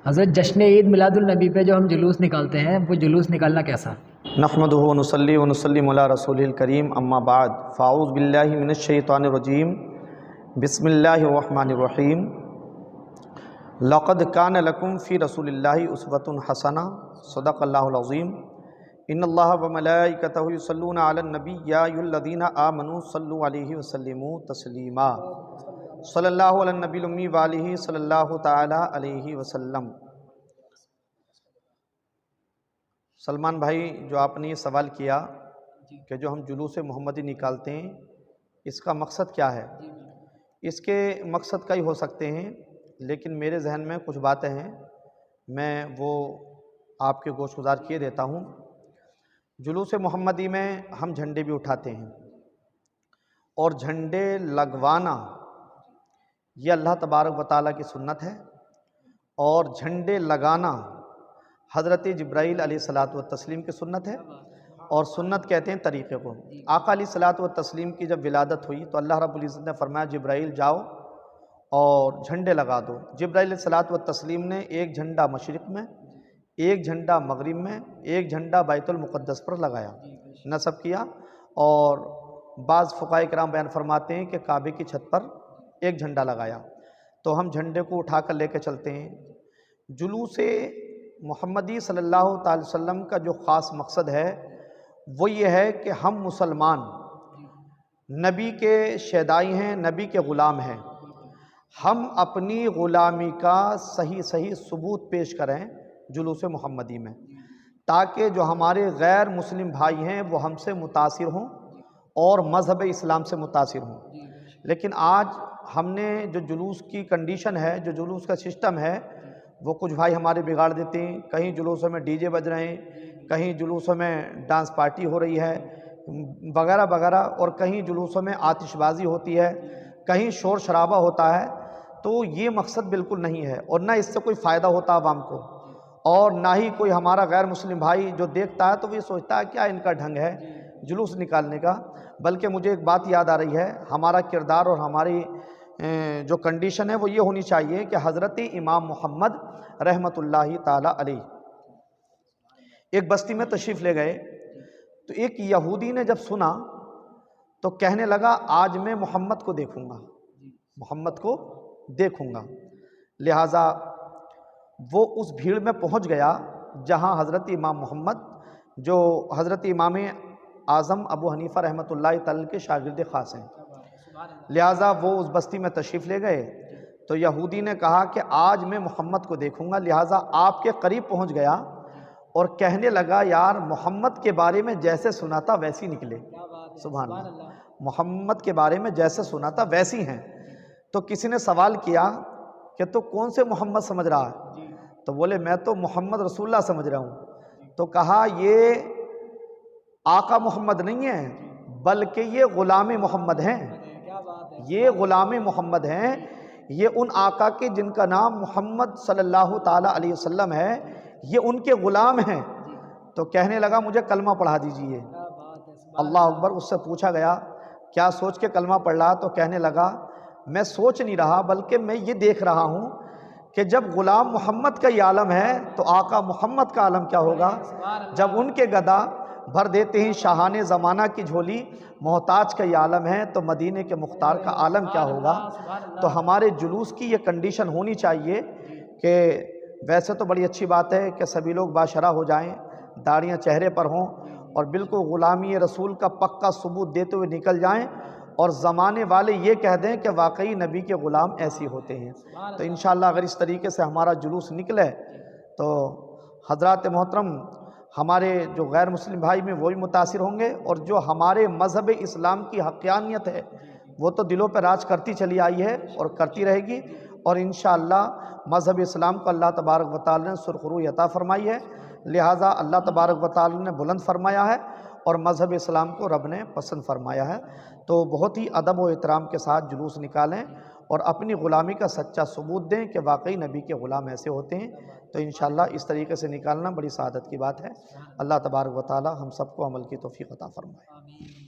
حضرت جشن عید میلاد النبی پہ جو ہم جلوس نکالتے ہیں وہ جلوس نکالنا کیسا؟ نحمدہ ونصلی ونسلم علی رسول الکریم اما بعد فاعوذ باللہ من الشیطان الرجیم بسم اللہ الرحمن الرحیم لقد کان لکم فی رسول اللہ اسوۃ حسنہ صدق اللہ العظیم ان اللہ وملائکتہ یصلون علی النبی یا ایھا الذین آمنوا صلوا علیہ وسلموا تسلیما صلی اللہ علی النبی الامی وآلہ صلی اللہ تعالی علیہ وسلم۔ سلمان بھائی، جو آپ نے یہ سوال کیا کہ جو ہم جلوس محمدی نکالتے ہیں اس کا مقصد کیا ہے، اس کے مقصد کئی ہو سکتے ہیں، لیکن میرے ذہن میں کچھ باتیں ہیں، میں وہ آپ کے گوش گزار کیے دیتا ہوں۔ جلوس محمدی میں ہم جھنڈے بھی اٹھاتے ہیں، اور جھنڈے لگوانا یہ اللہ تبارک و تعالیٰ کی سنت ہے، اور جھنڈے لگانا حضرت جبرائیل علیہ الصلاۃ والتسلیم کی سنت ہے، اور سنت کہتے ہیں طریقے کو۔ آقا علیہ الصلاۃ والتسلیم کی جب ولادت ہوئی تو اللہ رب العزت نے فرمایا جبرائیل جاؤ اور جھنڈے لگا دو۔ جبرائیل علیہ الصلاۃ والتسلیم نے ایک جھنڈا مشرق میں، ایک جھنڈا مغرب میں، ایک جھنڈا بیت المقدس پر لگایا، نصب کیا، اور بعض فقہاء کرام بیان فرماتے ہیں کہ کعبے کی چھت پر ایک جھنڈا لگایا۔ تو ہم جھنڈے کو اٹھا کر لے کے چلتے ہیں۔ جلوس محمدی صلی اللہ تعالی وسلم کا جو خاص مقصد ہے وہ یہ ہے کہ ہم مسلمان نبی کے شیدائی ہیں، نبی کے غلام ہیں، ہم اپنی غلامی کا صحیح ثبوت پیش کریں جلوس محمدی میں، تاکہ جو ہمارے غیر مسلم بھائی ہیں وہ ہم سے متاثر ہوں اور مذہب اسلام سے متاثر ہوں۔ لیکن آج ہم نے جو جلوس کی کنڈیشن ہے، جو جلوس کا سسٹم ہے، وہ کچھ بھائی ہمارے بگاڑ دیتے ہیں۔ کہیں جلوسوں میں ڈی جے بج رہے ہیں، کہیں جلوسوں میں ڈانس پارٹی ہو رہی ہے وغیرہ وغیرہ، اور کہیں جلوسوں میں آتش بازی ہوتی ہے، کہیں شور شرابہ ہوتا ہے۔ تو یہ مقصد بالکل نہیں ہے، اور نہ اس سے کوئی فائدہ ہوتا عوام کو، اور نہ ہی کوئی ہمارا غیر مسلم بھائی جو دیکھتا ہے تو وہ یہ سوچتا ہے کیا ان کا ڈھنگ ہے جلوس نکالنے کا۔ بلکہ مجھے ایک بات یاد آ رہی ہے، ہمارا کردار اور ہماری جو کنڈیشن ہے وہ یہ ہونی چاہیے کہ حضرت امام محمد رحمۃ اللہ تعالی علیہ ایک بستی میں تشریف لے گئے، تو ایک یہودی نے جب سنا تو کہنے لگا آج میں محمد کو دیکھوں گا، محمد کو دیکھوں گا۔ لہٰذا وہ اس بھیڑ میں پہنچ گیا جہاں حضرت امام محمد، جو حضرت امام اعظم ابو حنیفہ رحمۃ اللہ تعالی کے شاگرد خاص ہیں، لہٰذا وہ اس بستی میں تشریف لے گئے۔ تو یہودی نے کہا کہ آج میں محمد کو دیکھوں گا، لہٰذا آپ کے قریب پہنچ گیا اور کہنے لگا یار محمد کے بارے میں جیسے سنا تھا ویسی نکلے۔ سبحان اللہ، محمد کے بارے میں جیسے سنا تھا ویسی ہیں۔ تو کسی نے سوال کیا کہ تو کون سے محمد سمجھ رہا ہے؟ تو بولے میں تو محمد رسول اللہ سمجھ رہا ہوں۔ تو کہا یہ آقا محمد نہیں ہے، بلکہ یہ غلام محمد ہیں، یہ غلام محمد ہیں، یہ ان آقا کے جن کا نام محمد صلی اللہ تعالی علیہ وسلم ہے، یہ ان کے غلام ہیں۔ تو کہنے لگا مجھے کلمہ پڑھا دیجئے۔ اللہ اکبر۔ اس سے پوچھا گیا کیا سوچ کے کلمہ پڑھ رہا؟ تو کہنے لگا میں سوچ نہیں رہا، بلکہ میں یہ دیکھ رہا ہوں کہ جب غلام محمد کا یہ عالم ہے تو آقا محمد کا عالم کیا ہوگا؟ جب ان کے گدا بھر دیتے ہیں شاہان زمانہ کی جھولی، محتاج کا یہ عالم ہے تو مدینے کے مختار کا عالم کیا ہوگا؟ تو ہمارے جلوس کی یہ کنڈیشن ہونی چاہیے کہ ویسے تو بڑی اچھی بات ہے کہ سبھی لوگ باشرہ ہو جائیں، داڑیاں چہرے پر ہوں، اور بالکل غلامی رسول کا پکا ثبوت دیتے ہوئے نکل جائیں، اور زمانے والے یہ کہہ دیں کہ واقعی نبی کے غلام ایسے ہوتے ہیں۔ تو انشاءاللہ اگر اس طریقے سے ہمارا جلوس نکلے تو حضرات محترم ہمارے جو غیر مسلم بھائی میں وہی متاثر ہوں گے، اور جو ہمارے مذہب اسلام کی حقانیت ہے وہ تو دلوں پہ راج کرتی چلی آئی ہے اور کرتی رہے گی، اور انشاءاللہ مذہب اسلام کو اللہ تبارک و تعالی نے سرخروئی عطا فرمائی ہے، لہٰذا اللہ تبارک و تعالی نے بلند فرمایا ہے، اور مذہب اسلام کو رب نے پسند فرمایا ہے۔ تو بہت ہی ادب و احترام کے ساتھ جلوس نکالیں، اور اپنی غلامی کا سچا ثبوت دیں کہ واقعی نبی کے غلام ایسے ہوتے ہیں۔ تو انشاءاللہ اس طریقے سے نکالنا بڑی سعادت کی بات ہے۔ اللہ تبارک و تعالی ہم سب کو عمل کی توفیق عطا فرمائے۔